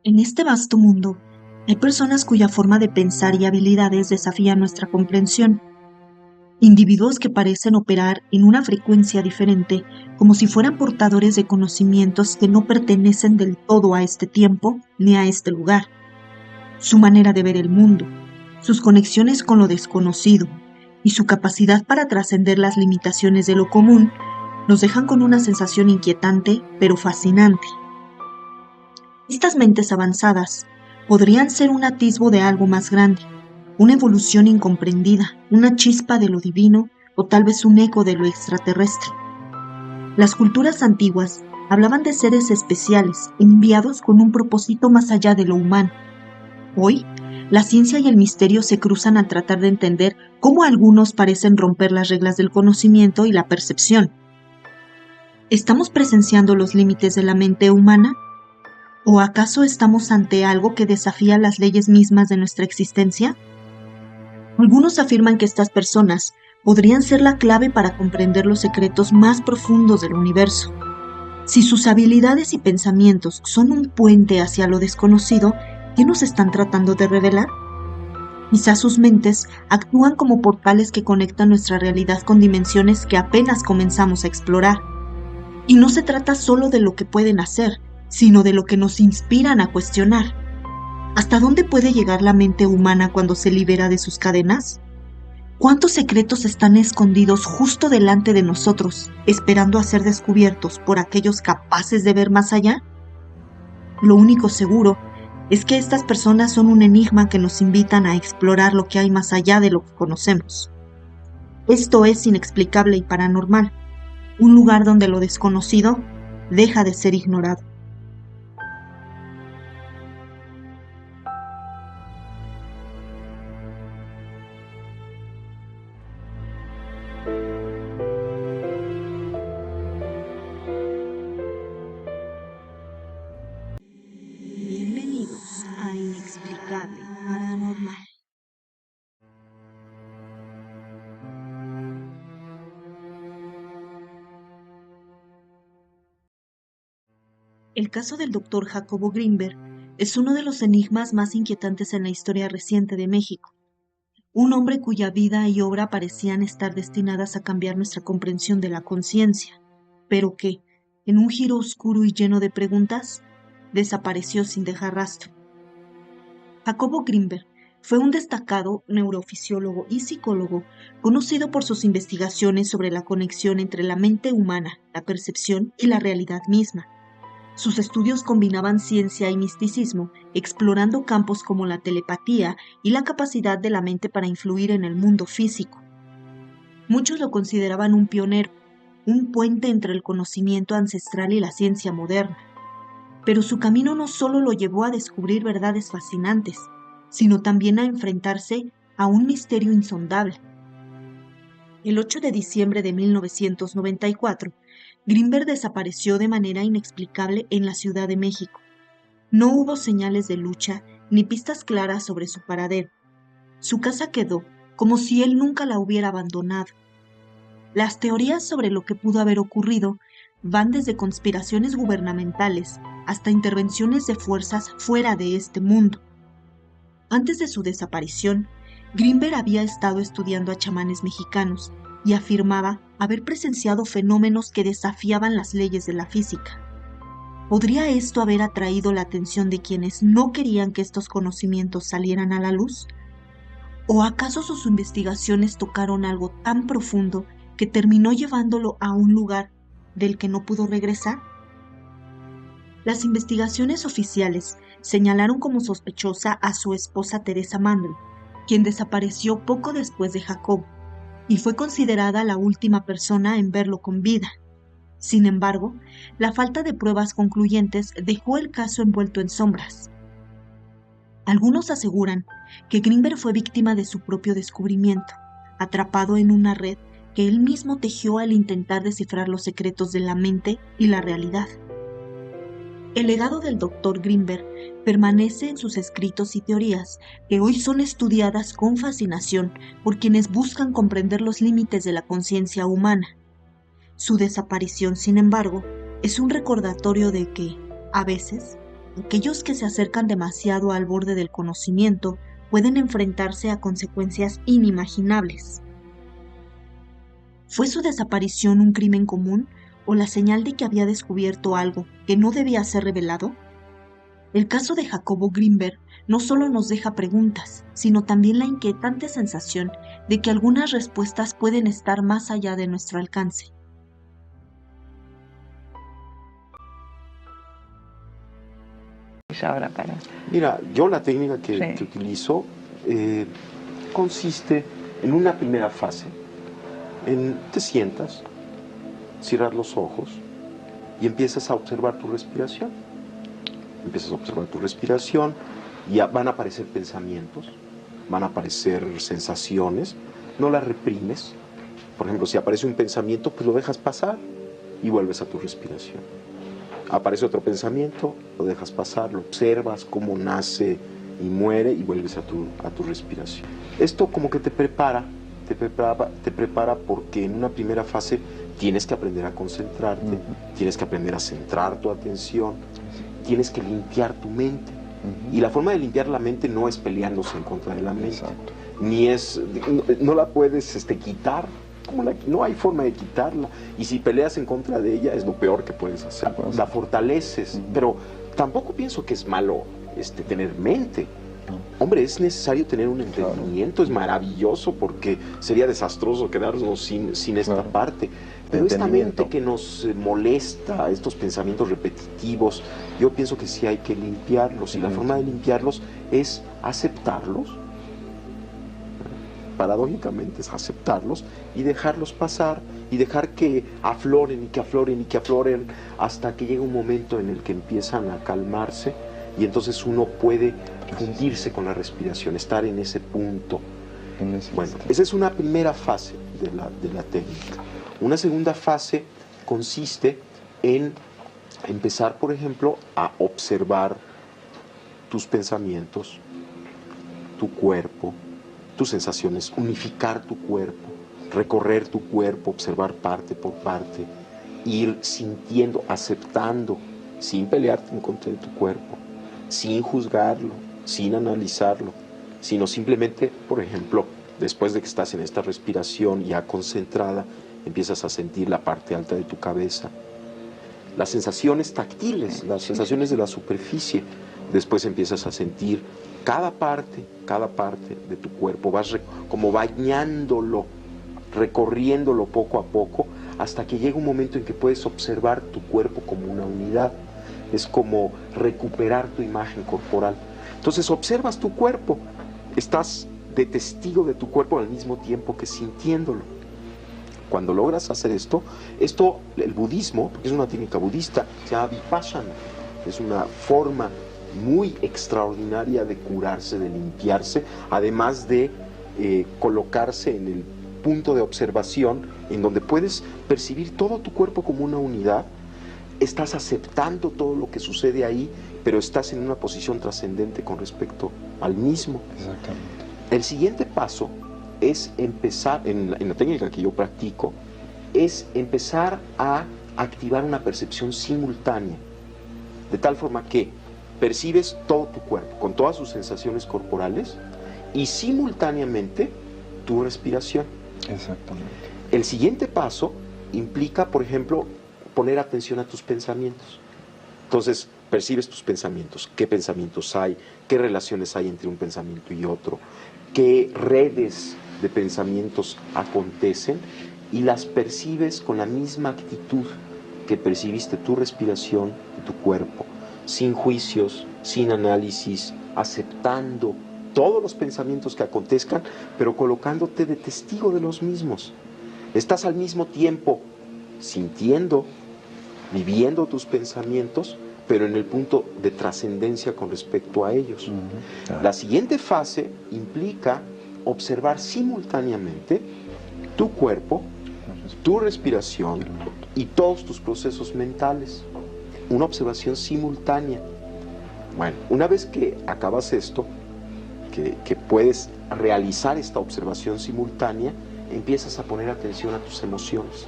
En este vasto mundo, hay personas cuya forma de pensar y habilidades desafían nuestra comprensión. Individuos que parecen operar en una frecuencia diferente, como si fueran portadores de conocimientos que no pertenecen del todo a este tiempo ni a este lugar. Su manera de ver el mundo, sus conexiones con lo desconocido y su capacidad para trascender las limitaciones de lo común nos dejan con una sensación inquietante pero fascinante. Estas mentes avanzadas podrían ser un atisbo de algo más grande, una evolución incomprendida, una chispa de lo divino o tal vez un eco de lo extraterrestre. Las culturas antiguas hablaban de seres especiales, enviados con un propósito más allá de lo humano. Hoy, la ciencia y el misterio se cruzan al tratar de entender cómo algunos parecen romper las reglas del conocimiento y la percepción. ¿Estamos presenciando los límites de la mente humana? ¿O acaso estamos ante algo que desafía las leyes mismas de nuestra existencia? Algunos afirman que estas personas podrían ser la clave para comprender los secretos más profundos del universo. Si sus habilidades y pensamientos son un puente hacia lo desconocido, ¿qué nos están tratando de revelar? Quizás sus mentes actúan como portales que conectan nuestra realidad con dimensiones que apenas comenzamos a explorar. Y no se trata solo de lo que pueden hacer, sino de lo que nos inspiran a cuestionar. ¿Hasta dónde puede llegar la mente humana cuando se libera de sus cadenas? ¿Cuántos secretos están escondidos justo delante de nosotros, esperando a ser descubiertos por aquellos capaces de ver más allá? Lo único seguro es que estas personas son un enigma que nos invitan a explorar lo que hay más allá de lo que conocemos. Esto es inexplicable y paranormal, un lugar donde lo desconocido deja de ser ignorado. Bienvenidos a Inexplicable Paranormal. El caso del Dr. Jacobo Grinberg es uno de los enigmas más inquietantes en la historia reciente de México. Un hombre cuya vida y obra parecían estar destinadas a cambiar nuestra comprensión de la conciencia, pero que, en un giro oscuro y lleno de preguntas, desapareció sin dejar rastro. Jacobo Grinberg fue un destacado neurofisiólogo y psicólogo conocido por sus investigaciones sobre la conexión entre la mente humana, la percepción y la realidad misma. Sus estudios combinaban ciencia y misticismo, explorando campos como la telepatía y la capacidad de la mente para influir en el mundo físico. Muchos lo consideraban un pionero, un puente entre el conocimiento ancestral y la ciencia moderna. Pero su camino no solo lo llevó a descubrir verdades fascinantes, sino también a enfrentarse a un misterio insondable. El 8 de diciembre de 1994, Grinberg desapareció de manera inexplicable en la Ciudad de México. No hubo señales de lucha ni pistas claras sobre su paradero. Su casa quedó como si él nunca la hubiera abandonado. Las teorías sobre lo que pudo haber ocurrido van desde conspiraciones gubernamentales hasta intervenciones de fuerzas fuera de este mundo. Antes de su desaparición, Grinberg había estado estudiando a chamanes mexicanos y afirmaba haber presenciado fenómenos que desafiaban las leyes de la física. ¿Podría esto haber atraído la atención de quienes no querían que estos conocimientos salieran a la luz? ¿O acaso sus investigaciones tocaron algo tan profundo que terminó llevándolo a un lugar del que no pudo regresar? Las investigaciones oficiales señalaron como sospechosa a su esposa Teresa Mandel, quien desapareció poco después de Jacob, y fue considerada la última persona en verlo con vida. Sin embargo, la falta de pruebas concluyentes dejó el caso envuelto en sombras. Algunos aseguran que Grinberg fue víctima de su propio descubrimiento, atrapado en una red que él mismo tejió al intentar descifrar los secretos de la mente y la realidad. El legado del Dr. Grinberg permanece en sus escritos y teorías, que hoy son estudiadas con fascinación por quienes buscan comprender los límites de la conciencia humana. Su desaparición, sin embargo, es un recordatorio de que, a veces, Aquellos que se acercan demasiado al borde del conocimiento pueden enfrentarse a consecuencias inimaginables. ¿Fue su desaparición un crimen común o la señal de que había descubierto algo que no debía ser revelado? El caso de Jacobo Grinberg no solo nos deja preguntas, sino también la inquietante sensación de que algunas respuestas pueden estar más allá de nuestro alcance. Ahora para... Mira, yo la técnica que utilizo consiste en una primera fase. Te sientas, cierras los ojos y empiezas a observar tu respiración. Empiezas a observar tu respiración y van a aparecer pensamientos, van a aparecer sensaciones, no las reprimes. Por ejemplo, si aparece un pensamiento, pues lo dejas pasar y vuelves a tu respiración. Aparece otro pensamiento, lo dejas pasar, lo observas cómo nace y muere y vuelves a tu respiración. Esto como que te prepara porque en una primera fase tienes que aprender a concentrarte, tienes que aprender a centrar tu atención, tienes que limpiar tu mente. Y la forma de limpiar la mente no es peleándose en contra de la mente. Exacto. No la puedes quitar. No hay forma de quitarla. Y si peleas en contra de ella es lo peor que puedes hacer. La fortaleces. Pero tampoco pienso que es malo tener mente. Hombre, es necesario tener un entendimiento, es maravilloso, porque sería desastroso quedarnos sin esta parte. Pero esta mente que nos molesta, estos pensamientos repetitivos, yo pienso que sí hay que limpiarlos, y la forma de limpiarlos es aceptarlos. Paradójicamente es aceptarlos y dejarlos pasar, y dejar que afloren y que afloren y que afloren hasta que llega un momento en el que empiezan a calmarse, y entonces uno puede fundirse con la respiración, estar en ese punto. Bueno, esa es una primera fase de la técnica. Una segunda fase consiste en empezar, por ejemplo, a observar tus pensamientos, tu cuerpo, tus sensaciones, unificar tu cuerpo, recorrer tu cuerpo, observar parte por parte, ir sintiendo, aceptando, sin pelearte en contra de tu cuerpo, sin juzgarlo, sin analizarlo, sino simplemente, por ejemplo, después de que estás en esta respiración ya concentrada, empiezas a sentir la parte alta de tu cabeza, las sensaciones táctiles, las sensaciones de la superficie. Después empiezas a sentir cada parte de tu cuerpo, vas como bañándolo, recorriéndolo poco a poco, hasta que llega un momento en que puedes observar tu cuerpo como una unidad. Es como recuperar tu imagen corporal. Entonces observas tu cuerpo, estás de testigo de tu cuerpo al mismo tiempo que sintiéndolo. Cuando logras hacer esto, el budismo, porque es una técnica budista, se llama Vipassana, es una forma muy extraordinaria de curarse, de limpiarse, además de colocarse en el punto de observación en donde puedes percibir todo tu cuerpo como una unidad. Estás aceptando todo lo que sucede ahí, pero estás en una posición trascendente con respecto al mismo. Exactamente. El siguiente paso es empezar, en la técnica que yo practico, es empezar a activar una percepción simultánea, de tal forma que percibes todo tu cuerpo, con todas sus sensaciones corporales, y simultáneamente tu respiración. Exactamente. El siguiente paso implica, por ejemplo, poner atención a tus pensamientos. Entonces, percibes tus pensamientos, qué pensamientos hay, qué relaciones hay entre un pensamiento y otro, qué redes de pensamientos acontecen, y las percibes con la misma actitud que percibiste tu respiración y tu cuerpo, sin juicios, sin análisis, aceptando todos los pensamientos que acontezcan, pero colocándote de testigo de los mismos. Estás al mismo tiempo sintiendo, viviendo tus pensamientos, pero en el punto de trascendencia con respecto a ellos. La siguiente fase implica observar simultáneamente tu cuerpo, tu respiración y todos tus procesos mentales. Una observación simultánea. Bueno, una vez que acabas esto, que puedes realizar esta observación simultánea, empiezas a poner atención a tus emociones.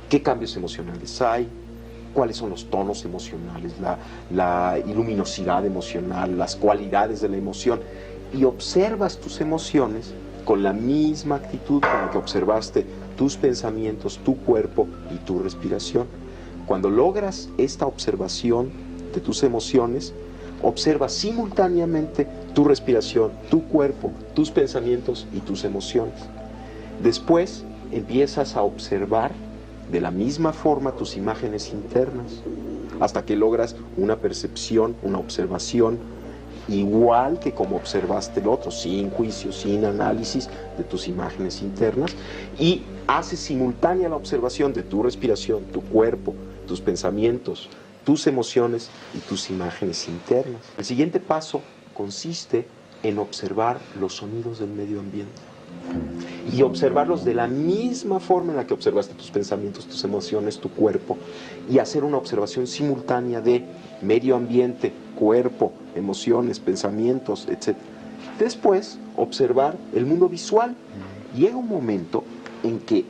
¿Qué cambios emocionales hay? cuáles son los tonos emocionales, la luminosidad emocional, las cualidades de la emoción, y observas tus emociones con la misma actitud con la que observaste tus pensamientos, tu cuerpo y tu respiración. Cuando logras esta observación de tus emociones, observas simultáneamente tu respiración, tu cuerpo, tus pensamientos y tus emociones. Después empiezas a observar de la misma forma tus imágenes internas, hasta que logras una percepción, una observación igual que como observaste el otro, sin juicio, sin análisis de tus imágenes internas, y haces simultánea la observación de tu respiración, tu cuerpo, tus pensamientos, tus emociones y tus imágenes internas. El siguiente paso consiste en observar los sonidos del medio ambiente y observarlos de la misma forma en la que observaste tus pensamientos, tus emociones, tu cuerpo, y hacer una observación simultánea de medio ambiente, cuerpo, emociones, pensamientos, etc. Después, observar el mundo visual. Llega un momento en que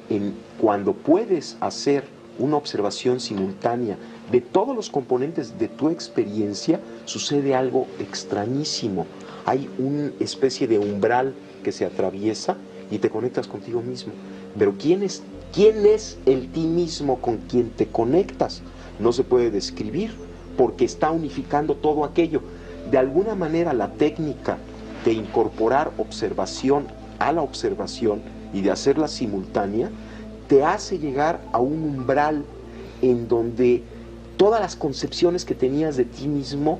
cuando puedes hacer una observación simultánea de todos los componentes de tu experiencia, sucede algo extrañísimo. Hay una especie de umbral que se atraviesa y te conectas contigo mismo. Pero ¿quién es el ti mismo con quien te conectas? No se puede describir porque está unificando todo aquello. De alguna manera la técnica de incorporar observación a la observación y de hacerla simultánea te hace llegar a un umbral en donde todas las concepciones que tenías de ti mismo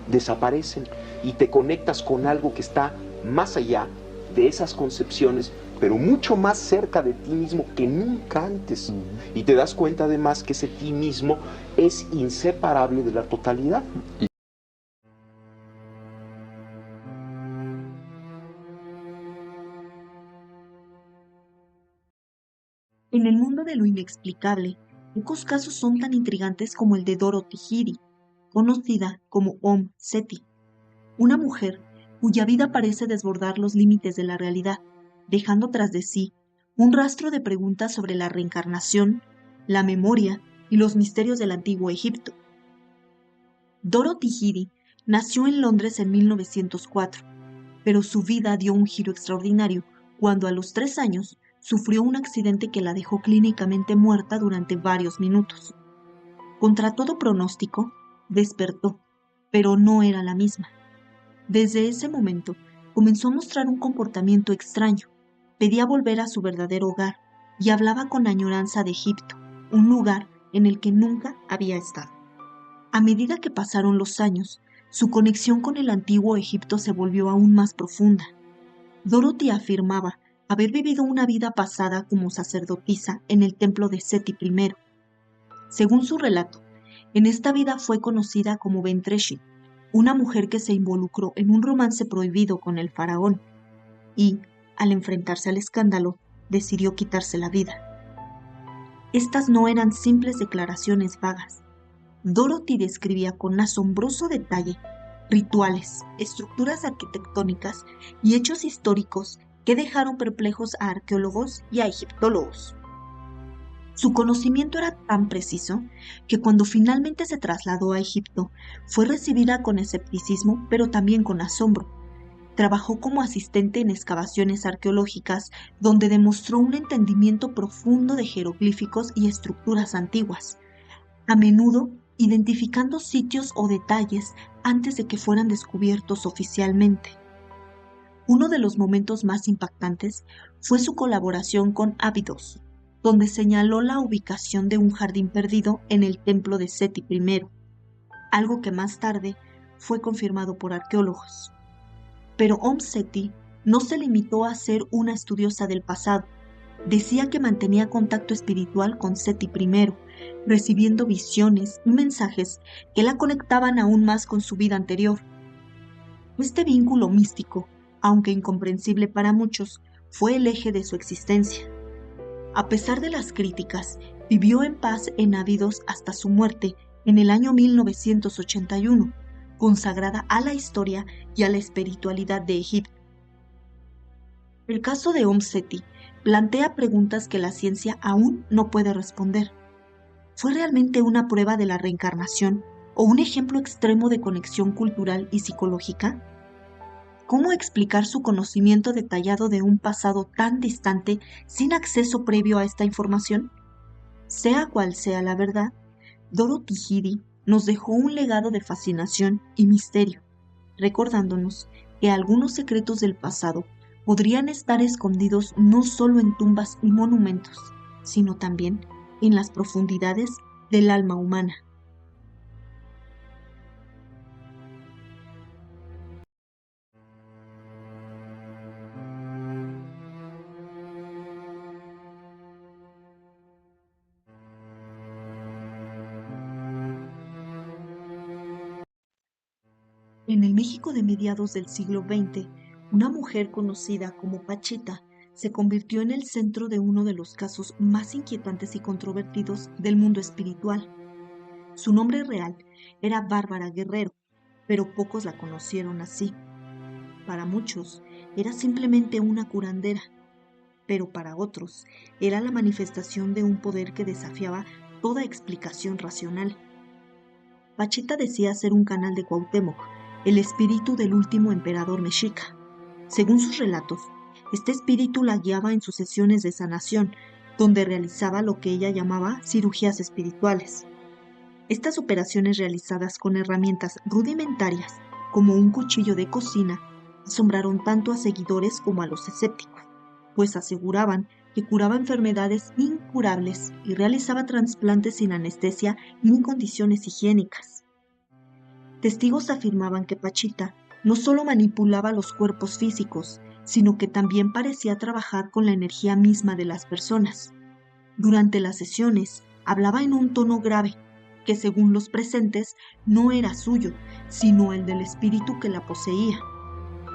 desaparecen y te conectas con algo que está más allá de esas concepciones, pero mucho más cerca de ti mismo que nunca antes. Y te das cuenta además que ese ti mismo es inseparable de la totalidad. En el mundo de lo inexplicable, pocos casos son tan intrigantes como el de Dorothy Heady, conocida como Om Seti, una mujer cuya vida parece desbordar los límites de la realidad, dejando tras de sí un rastro de preguntas sobre la reencarnación, la memoria y los misterios del antiguo Egipto. Dorothy Heady nació en Londres en 1904, pero su vida dio un giro extraordinario cuando a los 3 años sufrió un accidente que la dejó clínicamente muerta durante varios minutos. Contra todo pronóstico, despertó, pero no era la misma. Desde ese momento, comenzó a mostrar un comportamiento extraño, pedía volver a su verdadero hogar y hablaba con añoranza de Egipto, un lugar en el que nunca había estado. A medida que pasaron los años, su conexión con el antiguo Egipto se volvió aún más profunda. Dorothy afirmaba haber vivido una vida pasada como sacerdotisa en el templo de Seti I. Según su relato, en esta vida fue conocida como Bentreshit, una mujer que se involucró en un romance prohibido con el faraón y, al enfrentarse al escándalo, decidió quitarse la vida. Estas no eran simples declaraciones vagas. Dorothy describía con asombroso detalle rituales, estructuras arquitectónicas y hechos históricos que dejaron perplejos a arqueólogos y a egiptólogos. Su conocimiento era tan preciso que cuando finalmente se trasladó a Egipto, fue recibida con escepticismo, pero también con asombro. Trabajó como asistente en excavaciones arqueológicas, donde demostró un entendimiento profundo de jeroglíficos y estructuras antiguas, a menudo identificando sitios o detalles antes de que fueran descubiertos oficialmente. Uno de los momentos más impactantes fue su colaboración con Abydos, donde señaló la ubicación de un jardín perdido en el templo de Seti I, algo que más tarde fue confirmado por arqueólogos. Pero Om Seti no se limitó a ser una estudiosa del pasado. Decía que mantenía contacto espiritual con Seti I, recibiendo visiones y mensajes que la conectaban aún más con su vida anterior. Este vínculo místico, aunque incomprensible para muchos, fue el eje de su existencia. A pesar de las críticas, vivió en paz en Abydos hasta su muerte en el año 1981, consagrada a la historia y a la espiritualidad de Egipto. El caso de Om Seti plantea preguntas que la ciencia aún no puede responder. ¿Fue realmente una prueba de la reencarnación o un ejemplo extremo de conexión cultural y psicológica? ¿Cómo explicar su conocimiento detallado de un pasado tan distante sin acceso previo a esta información? Sea cual sea la verdad, Dorothy Heady nos dejó un legado de fascinación y misterio, recordándonos que algunos secretos del pasado podrían estar escondidos no solo en tumbas y monumentos, sino también en las profundidades del alma humana. En el México de mediados del siglo XX, una mujer conocida como Pachita se convirtió en el centro de uno de los casos más inquietantes y controvertidos del mundo espiritual. Su nombre real era Bárbara Guerrero, pero pocos la conocieron así. Para muchos era simplemente una curandera, pero para otros era la manifestación de un poder que desafiaba toda explicación racional. Pachita decía ser un canal de Cuauhtémoc, el espíritu del último emperador mexica. Según sus relatos, este espíritu la guiaba en sus sesiones de sanación, donde realizaba lo que ella llamaba cirugías espirituales. Estas operaciones realizadas con herramientas rudimentarias, como un cuchillo de cocina, asombraron tanto a seguidores como a los escépticos, pues aseguraban que curaba enfermedades incurables y realizaba trasplantes sin anestesia ni condiciones higiénicas. Testigos afirmaban que Pachita no solo manipulaba los cuerpos físicos, sino que también parecía trabajar con la energía misma de las personas. Durante las sesiones, hablaba en un tono grave, que según los presentes no era suyo, sino el del espíritu que la poseía.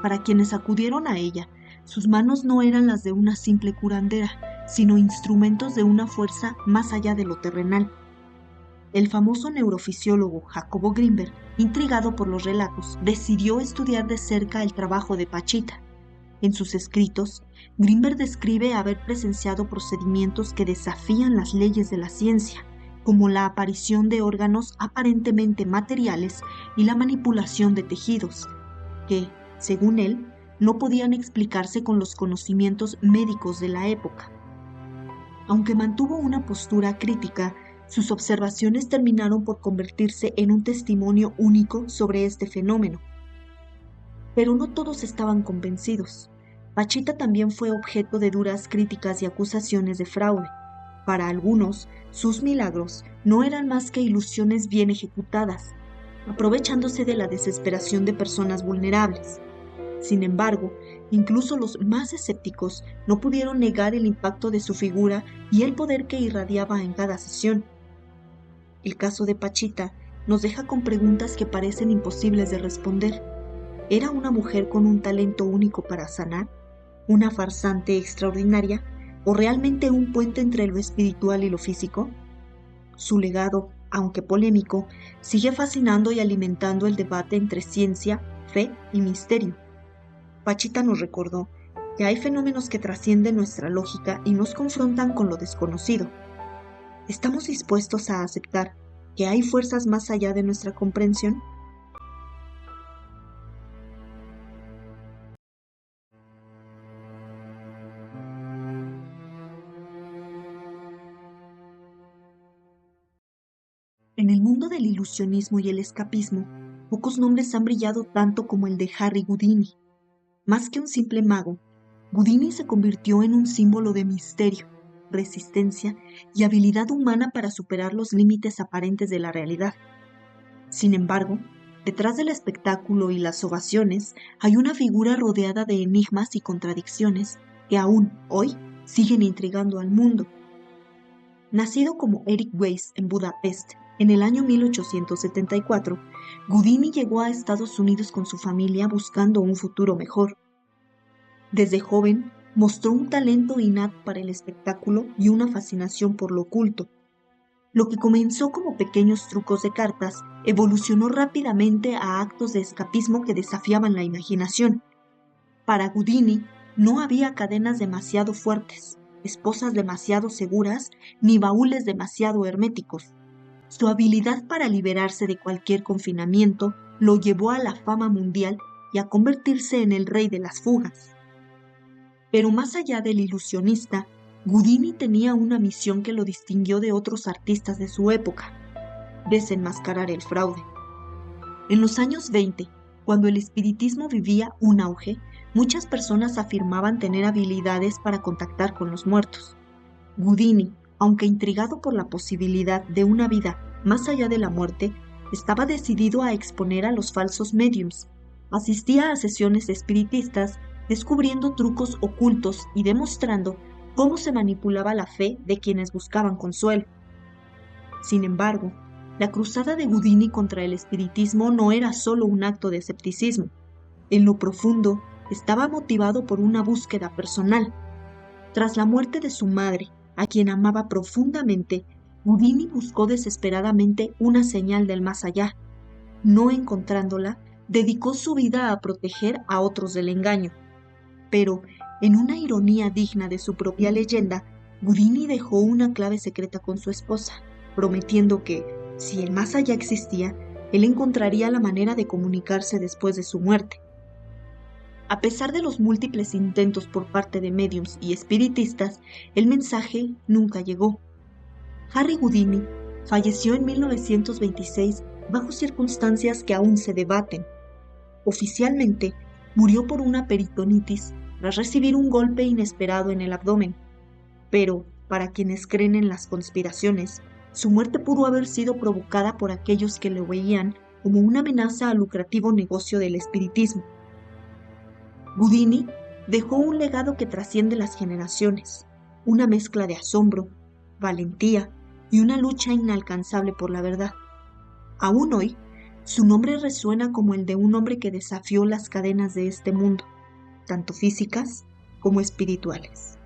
Para quienes acudieron a ella, sus manos no eran las de una simple curandera, sino instrumentos de una fuerza más allá de lo terrenal. El famoso neurofisiólogo Jacobo Grinberg, intrigado por los relatos, decidió estudiar de cerca el trabajo de Pachita. En sus escritos, Grinberg describe haber presenciado procedimientos que desafían las leyes de la ciencia, como la aparición de órganos aparentemente materiales y la manipulación de tejidos, que, según él, no podían explicarse con los conocimientos médicos de la época. Aunque mantuvo una postura crítica, sus observaciones terminaron por convertirse en un testimonio único sobre este fenómeno. Pero no todos estaban convencidos. Pachita también fue objeto de duras críticas y acusaciones de fraude. Para algunos, sus milagros no eran más que ilusiones bien ejecutadas, aprovechándose de la desesperación de personas vulnerables. Sin embargo, incluso los más escépticos no pudieron negar el impacto de su figura y el poder que irradiaba en cada sesión. El caso de Pachita nos deja con preguntas que parecen imposibles de responder. ¿Era una mujer con un talento único para sanar? ¿Una farsante extraordinaria? ¿O realmente un puente entre lo espiritual y lo físico? Su legado, aunque polémico, sigue fascinando y alimentando el debate entre ciencia, fe y misterio. Pachita nos recordó que hay fenómenos que trascienden nuestra lógica y nos confrontan con lo desconocido. ¿Estamos dispuestos a aceptar que hay fuerzas más allá de nuestra comprensión? En el mundo del ilusionismo y el escapismo, pocos nombres han brillado tanto como el de Harry Houdini. Más que un simple mago, Houdini se convirtió en un símbolo de misterio, resistencia y habilidad humana para superar los límites aparentes de la realidad. Sin embargo, detrás del espectáculo y las ovaciones hay una figura rodeada de enigmas y contradicciones que aún hoy siguen intrigando al mundo. Nacido como Eric Weiss en Budapest en el año 1874, Houdini llegó a Estados Unidos con su familia buscando un futuro mejor. Desde joven, mostró un talento innato para el espectáculo y una fascinación por lo oculto. Lo que comenzó como pequeños trucos de cartas evolucionó rápidamente a actos de escapismo que desafiaban la imaginación. Para Houdini, no había cadenas demasiado fuertes, esposas demasiado seguras, ni baúles demasiado herméticos. Su habilidad para liberarse de cualquier confinamiento lo llevó a la fama mundial y a convertirse en el rey de las fugas. Pero más allá del ilusionista, Houdini tenía una misión que lo distinguió de otros artistas de su época: desenmascarar el fraude. En los años 20, cuando el espiritismo vivía un auge, muchas personas afirmaban tener habilidades para contactar con los muertos. Houdini, aunque intrigado por la posibilidad de una vida más allá de la muerte, estaba decidido a exponer a los falsos médiums. Asistía a sesiones espiritistas, descubriendo trucos ocultos y demostrando cómo se manipulaba la fe de quienes buscaban consuelo. Sin embargo, la cruzada de Houdini contra el espiritismo no era solo un acto de escepticismo. En lo profundo, estaba motivado por una búsqueda personal. Tras la muerte de su madre, a quien amaba profundamente, Houdini buscó desesperadamente una señal del más allá. No encontrándola, dedicó su vida a proteger a otros del engaño. Pero, en una ironía digna de su propia leyenda, Houdini dejó una clave secreta con su esposa, prometiendo que, si el más allá existía, él encontraría la manera de comunicarse después de su muerte. A pesar de los múltiples intentos por parte de médiums y espiritistas, el mensaje nunca llegó. Harry Houdini falleció en 1926 bajo circunstancias que aún se debaten. Oficialmente, murió por una peritonitis tras recibir un golpe inesperado en el abdomen. Pero, para quienes creen en las conspiraciones, su muerte pudo haber sido provocada por aquellos que lo veían como una amenaza al lucrativo negocio del espiritismo. Houdini dejó un legado que trasciende las generaciones, una mezcla de asombro, valentía y una lucha inalcanzable por la verdad. Aún hoy, su nombre resuena como el de un hombre que desafió las cadenas de este mundo, tanto físicas como espirituales.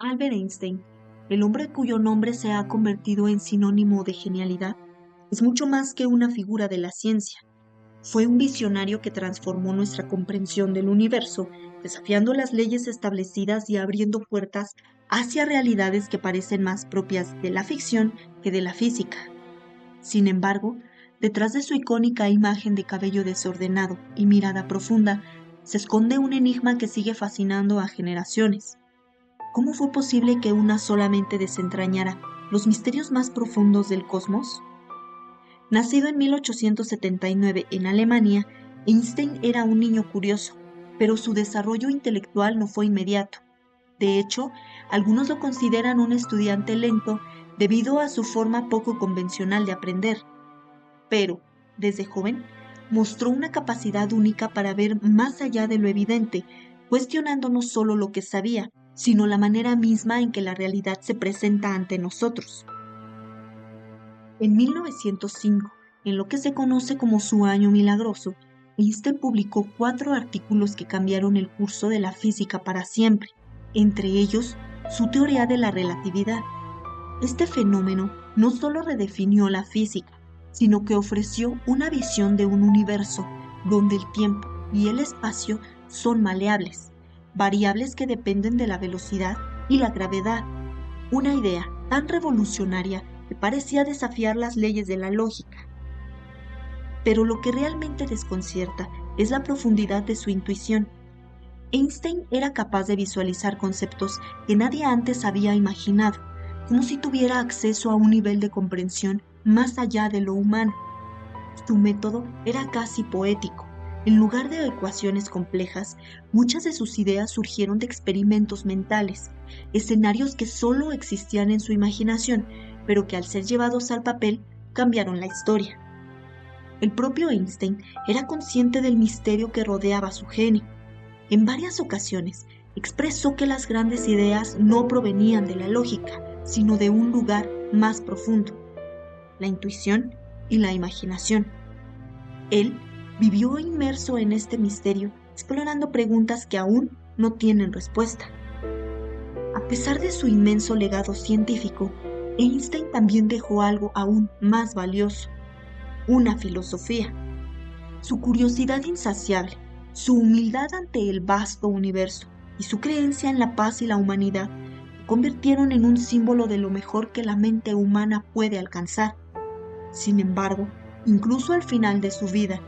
Albert Einstein, el hombre cuyo nombre se ha convertido en sinónimo de genialidad, es mucho más que una figura de la ciencia. Fue un visionario que transformó nuestra comprensión del universo, desafiando las leyes establecidas y abriendo puertas hacia realidades que parecen más propias de la ficción que de la física. Sin embargo, detrás de su icónica imagen de cabello desordenado y mirada profunda, se esconde un enigma que sigue fascinando a generaciones. ¿Cómo fue posible que una sola mente desentrañara los misterios más profundos del cosmos? Nacido en 1879 en Alemania, Einstein era un niño curioso, pero su desarrollo intelectual no fue inmediato. De hecho, algunos lo consideran un estudiante lento debido a su forma poco convencional de aprender. Pero, desde joven, mostró una capacidad única para ver más allá de lo evidente, cuestionando no solo lo que sabía, sino la manera misma en que la realidad se presenta ante nosotros. En 1905, en lo que se conoce como su año milagroso, Einstein publicó 4 artículos que cambiaron el curso de la física para siempre, entre ellos su teoría de la relatividad. Este fenómeno no solo redefinió la física, sino que ofreció una visión de un universo donde el tiempo y el espacio son maleables, variables que dependen de la velocidad y la gravedad. Una idea tan revolucionaria que parecía desafiar las leyes de la lógica. Pero lo que realmente desconcierta es la profundidad de su intuición. Einstein era capaz de visualizar conceptos que nadie antes había imaginado, como si tuviera acceso a un nivel de comprensión más allá de lo humano. Su método era casi poético. En lugar de ecuaciones complejas, muchas de sus ideas surgieron de experimentos mentales, escenarios que solo existían en su imaginación, pero que al ser llevados al papel cambiaron la historia. El propio Einstein era consciente del misterio que rodeaba su genio. En varias ocasiones expresó que las grandes ideas no provenían de la lógica, sino de un lugar más profundo, la intuición y la imaginación. Él vivió inmerso en este misterio, explorando preguntas que aún no tienen respuesta. A pesar de su inmenso legado científico, Einstein también dejó algo aún más valioso: una filosofía. Su curiosidad insaciable, su humildad ante el vasto universo y su creencia en la paz y la humanidad lo convirtieron en un símbolo de lo mejor que la mente humana puede alcanzar. Sin embargo, incluso al final de su vida,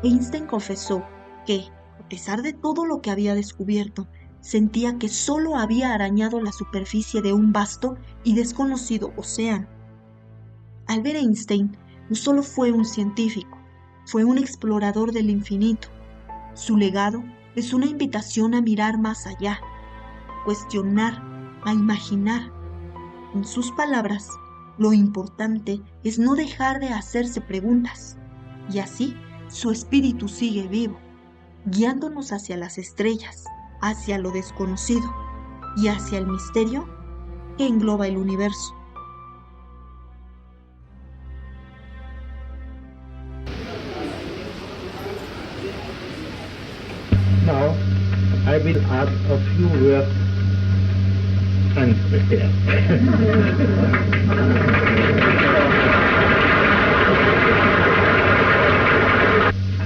Einstein confesó que, a pesar de todo lo que había descubierto, sentía que solo había arañado la superficie de un vasto y desconocido océano. Albert Einstein no solo fue un científico, fue un explorador del infinito. Su legado es una invitación a mirar más allá, a cuestionar, a imaginar. En sus palabras, lo importante es no dejar de hacerse preguntas, y así su espíritu sigue vivo, guiándonos hacia las estrellas, hacia lo desconocido y hacia el misterio que engloba el universo. Now, I will add a few words unprepared.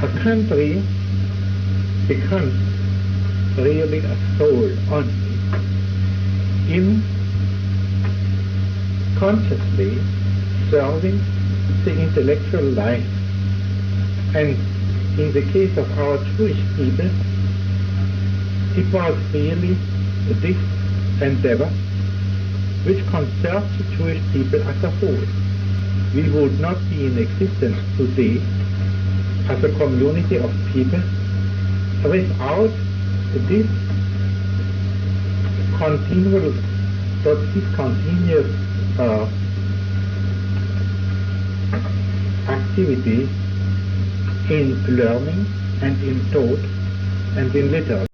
A country becomes really a soul only in consciously serving the intellectual life. And in the case of our Jewish people, it was really this endeavor which concerns the Jewish people as a whole. We would not be in existence today as a community of people without this continuous activity in learning and in thought and in literature.